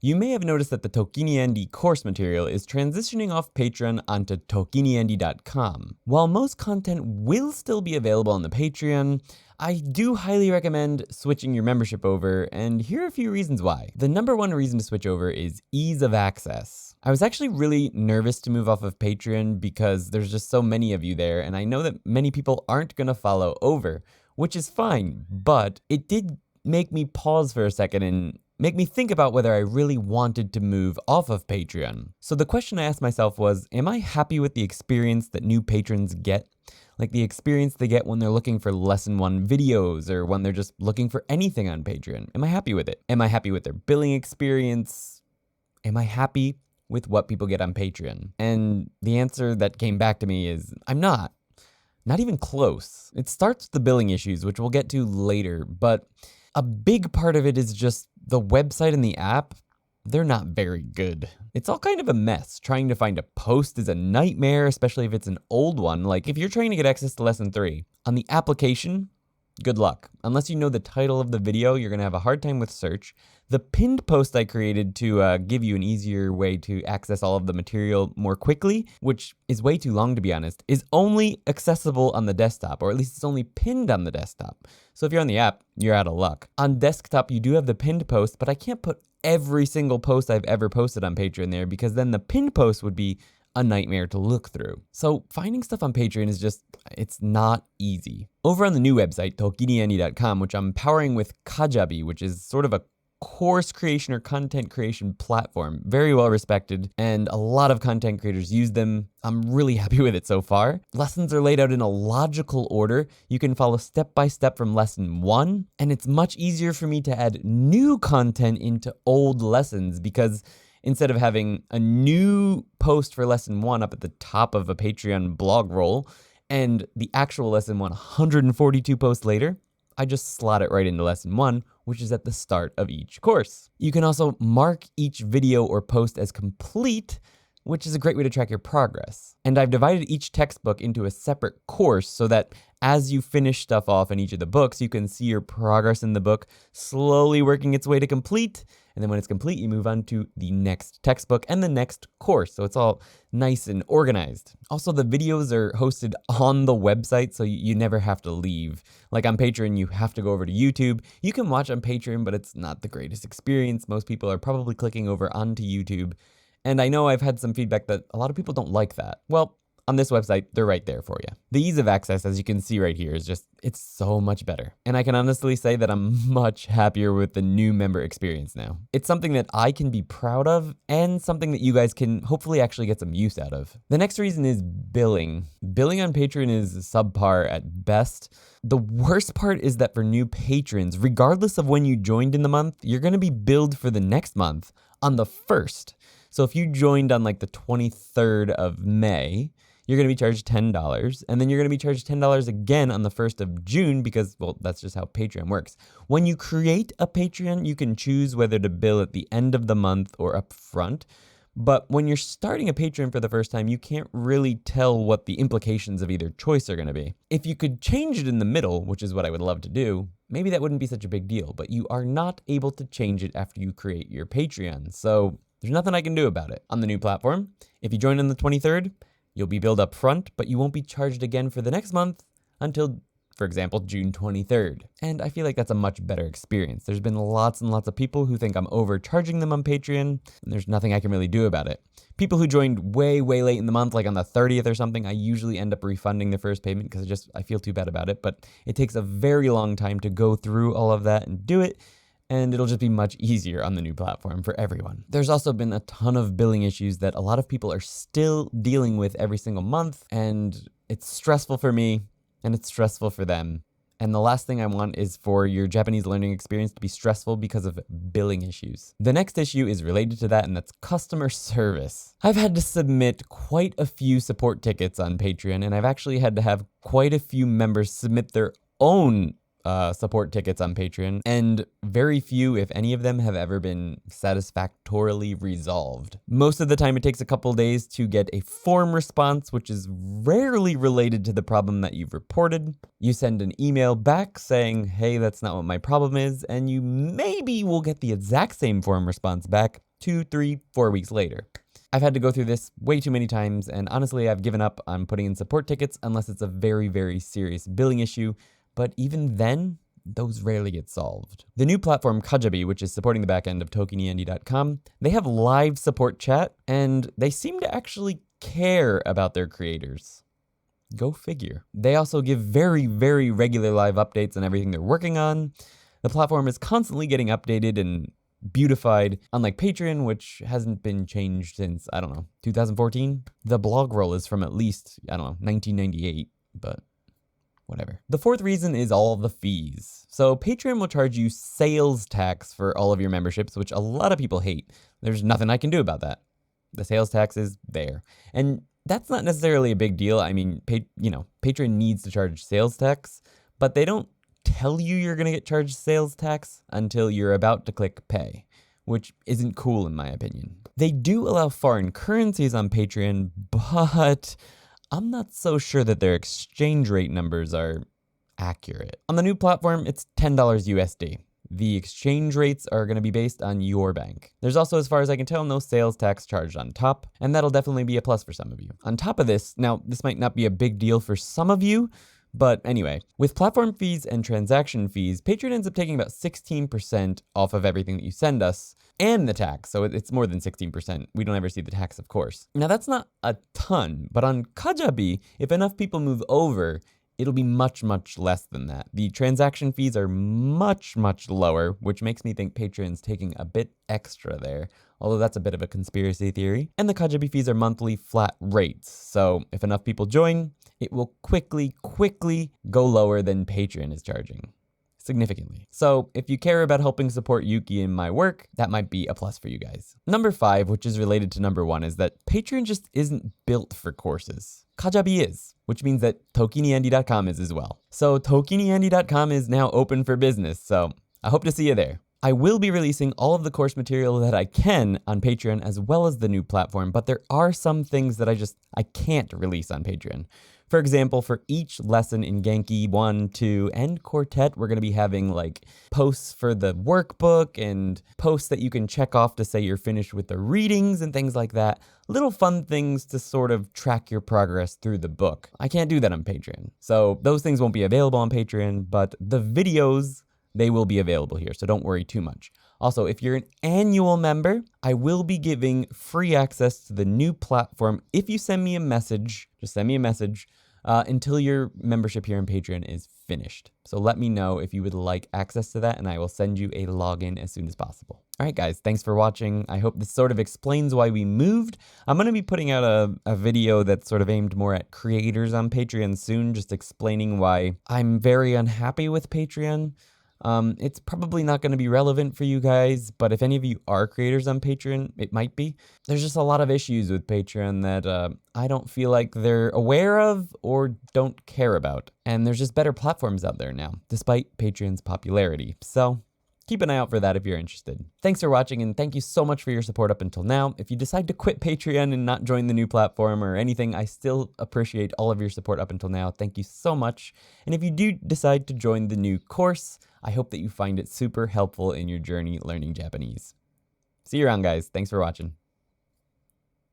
You may have noticed that the Tokiniandy course material is transitioning off Patreon onto tokiniandy.com. While most content will still be available on the Patreon, I do highly recommend switching your membership over, and here are a few reasons why. The number one reason to switch over is ease of access. I was actually really nervous to move off of Patreon because there's just so many of you there, and I know that many people aren't gonna follow over, which is fine, but it did make me pause for a second and make me think about whether I really wanted to move off of Patreon. So the question I asked myself was, am I happy with the experience that new patrons get? Like the experience they get when they're looking for Lesson 1 videos or when they're just looking for anything on Patreon. Am I happy with it? Am I happy with their billing experience? Am I happy with what people get on Patreon? And the answer that came back to me is, I'm not. Not even close. It starts with the billing issues, which we'll get to later, but a big part of it is just the website and the app. They're not very good. It's all kind of a mess. Trying to find a post is a nightmare, especially if it's an old one. Like if you're trying to get access to Lesson 3, on the application, good luck. Unless you know the title of the video, you're gonna have a hard time with search. The pinned post I created to give you an easier way to access all of the material more quickly, which is way too long to be honest, is only accessible on the desktop, or at least it's only pinned on the desktop. So if you're on the app, you're out of luck. On desktop, you do have the pinned post, but I can't put every single post I've ever posted on Patreon there because then the pinned post would be a nightmare to look through. So finding stuff on Patreon is just, it's not easy. Over on the new website, tokiniandy.com, which I'm powering with Kajabi, which is sort of a course creation or content creation platform, very well respected, and a lot of content creators use them. I'm really happy with it so far. Lessons are laid out in a logical order. You can follow step by step from lesson 1, and it's much easier for me to add new content into old lessons because instead of having a new post for lesson 1 up at the top of a Patreon blog roll and the actual lesson 142 posts later, I just slot it right into lesson 1, which is at the start of each course. You can also mark each video or post as complete, which is a great way to track your progress. And I've divided each textbook into a separate course so that as you finish stuff off in each of the books, you can see your progress in the book slowly working its way to complete. And then when it's complete, you move on to the next textbook and the next course. So it's all nice and organized. Also, the videos are hosted on the website, so you never have to leave. Like on Patreon, you have to go over to YouTube. You can watch on Patreon, but it's not the greatest experience. Most people are probably clicking over onto YouTube. And I know I've had some feedback that a lot of people don't like that. Well, on this website, they're right there for you. The ease of access, as you can see right here, is just, it's so much better. And I can honestly say that I'm much happier with the new member experience now. It's something that I can be proud of and something that you guys can hopefully actually get some use out of. The next reason is billing. Billing on Patreon is subpar at best. The worst part is that for new patrons, regardless of when you joined in the month, you're gonna be billed for the next month on the 1st. So if you joined on like the 23rd of May, you're going to be charged $10, and then you're going to be charged $10 again on the 1st of June because, well, that's just how Patreon works. When you create a Patreon, you can choose whether to bill at the end of the month or up front. But when you're starting a Patreon for the first time, you can't really tell what the implications of either choice are going to be. If you could change it in the middle, which is what I would love to do, maybe that wouldn't be such a big deal, but you are not able to change it after you create your Patreon. So there's nothing I can do about it. On the new platform, if you join on the 23rd, you'll be billed up front, but you won't be charged again for the next month until, for example, June 23rd. And I feel like that's a much better experience. There's been lots and lots of people who think I'm overcharging them on Patreon, and there's nothing I can really do about it. People who joined way, way late in the month, like on the 30th or something, I usually end up refunding the first payment because I feel too bad about it, but it takes a very long time to go through all of that and do it. And it'll just be much easier on the new platform for everyone. There's also been a ton of billing issues that a lot of people are still dealing with every single month, and it's stressful for me, and it's stressful for them. And the last thing I want is for your Japanese learning experience to be stressful because of billing issues. The next issue is related to that, and that's customer service. I've had to submit quite a few support tickets on Patreon, and I've actually had to have quite a few members submit their own support tickets on Patreon, and very few, if any of them, have ever been satisfactorily resolved. Most of the time it takes a couple days to get a form response, which is rarely related to the problem that you've reported. You send an email back saying, hey, that's not what my problem is, and you maybe will get the exact same form response back, 2, 3, 4 weeks later. I've had to go through this way too many times, and honestly, I've given up on putting in support tickets unless it's a very, very serious billing issue, but even then, those rarely get solved. The new platform Kajabi, which is supporting the backend of TokeniAndy.com, they have live support chat, and they seem to actually care about their creators. Go figure. They also give very, very regular live updates on everything they're working on. The platform is constantly getting updated and beautified, unlike Patreon, which hasn't been changed since, 2014. The blog roll is from at least, 1998, but whatever. The fourth reason is all the fees. So Patreon will charge you sales tax for all of your memberships, which a lot of people hate. There's nothing I can do about that. The sales tax is there. And that's not necessarily a big deal. I mean, Patreon needs to charge sales tax, but they don't tell you you're going to get charged sales tax until you're about to click pay, which isn't cool in my opinion. They do allow foreign currencies on Patreon, but I'm not so sure that their exchange rate numbers are accurate. On the new platform, it's $10 USD. The exchange rates are going to be based on your bank. There's also, as far as I can tell, no sales tax charged on top, and that'll definitely be a plus for some of you. On top of this, now this might not be a big deal for some of you, but anyway, with platform fees and transaction fees, Patreon ends up taking about 16% off of everything that you send us, and the tax, so it's more than 16%. We don't ever see the tax, of course. Now that's not a ton, but on Kajabi, if enough people move over, it'll be much, much less than that. The transaction fees are much, much lower, which makes me think Patreon's taking a bit extra there, although that's a bit of a conspiracy theory. And the Kajabi fees are monthly flat rates, so if enough people join, it will quickly go lower than Patreon is charging. Significantly. So if you care about helping support Yuki and my work, that might be a plus for you guys. Number 5, which is related to number 1, is that Patreon just isn't built for courses. Kajabi is, which means that TokeniAndy.com is as well. So TokeniAndy.com is now open for business, so I hope to see you there. I will be releasing all of the course material that I can on Patreon as well as the new platform, but there are some things that I can't release on Patreon. For example, for each lesson in Genki 1, 2, and Quartet, we're going to be having like posts for the workbook and posts that you can check off to say you're finished with the readings and things like that. Little fun things to sort of track your progress through the book. I can't do that on Patreon. So those things won't be available on Patreon, but the videos, they will be available here, so don't worry too much. Also, if you're an annual member, I will be giving free access to the new platform if you send me a message. Just send me a message until your membership here on Patreon is finished. So let me know if you would like access to that, and I will send you a login as soon as possible. All right, guys, thanks for watching. I hope this sort of explains why we moved. I'm going to be putting out a video that's sort of aimed more at creators on Patreon soon, just explaining why I'm very unhappy with Patreon. It's probably not going to be relevant for you guys, but if any of you are creators on Patreon, it might be. There's just a lot of issues with Patreon that I don't feel like they're aware of or don't care about. And there's just better platforms out there now, despite Patreon's popularity. So keep an eye out for that if you're interested. Thanks for watching, and thank you so much for your support up until now. If you decide to quit Patreon and not join the new platform or anything, I still appreciate all of your support up until now. Thank you so much. And if you do decide to join the new course, I hope that you find it super helpful in your journey learning Japanese. See you around, guys. Thanks for watching.